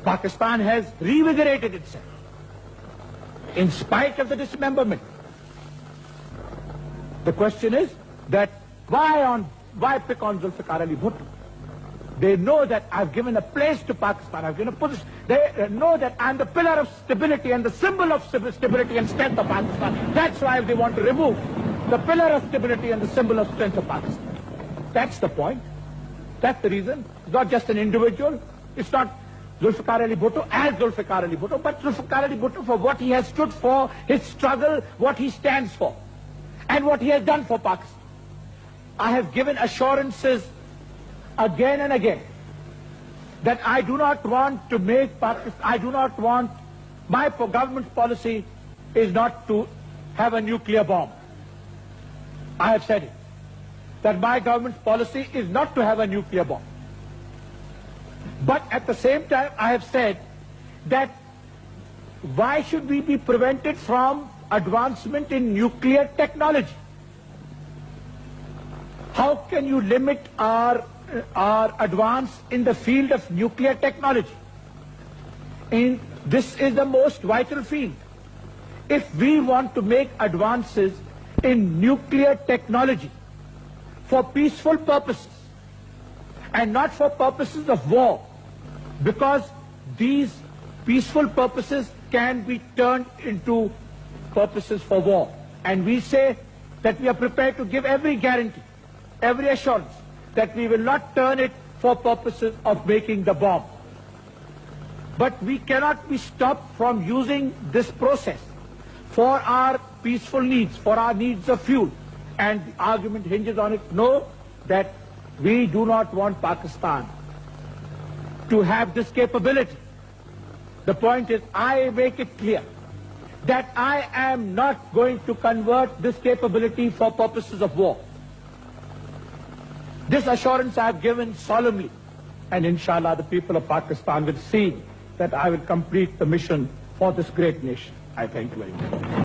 Pakistan has revigorated itself in spite of the dismemberment. The question is that why pick on Zulfikar Ali Bhutto? They know that I've given a place to Pakistan, I've given a position. They know that I'm the pillar of stability and the symbol of stability and strength of Pakistan. That's why they want to remove the pillar of stability and the symbol of strength of Pakistan. That's the point. That's the reason. It's not just an individual. It's not Zulfikar Ali Bhutto as Zulfikar Ali Bhutto, but Zulfikar Ali Bhutto for what he has stood for, his struggle, what he stands for, and what he has done for Pakistan. I have given assurances again and again that I do not want to make Pakistan, my government's policy is not to have a nuclear bomb. I have said it, that my government's policy is not to have a nuclear bomb. But at the same time, I have said that why should we be prevented from advancement in nuclear technology? How can you limit our advance in the field of nuclear technology? This is the most vital field. If we want to make advances in nuclear technology for peaceful purposes and not for purposes of war, because these peaceful purposes can be turned into purposes for war. And we say that we are prepared to give every guarantee, every assurance that we will not turn it for purposes of making the bomb. But we cannot be stopped from using this process for our peaceful needs, for our needs of fuel. And the argument hinges on it, no, that we do not want Pakistan to have this capability. The point is, I make it clear that I am not going to convert this capability for purposes of war. This assurance I have given solemnly, and inshallah the people of Pakistan will see that I will complete the mission for this great nation. I thank you very much.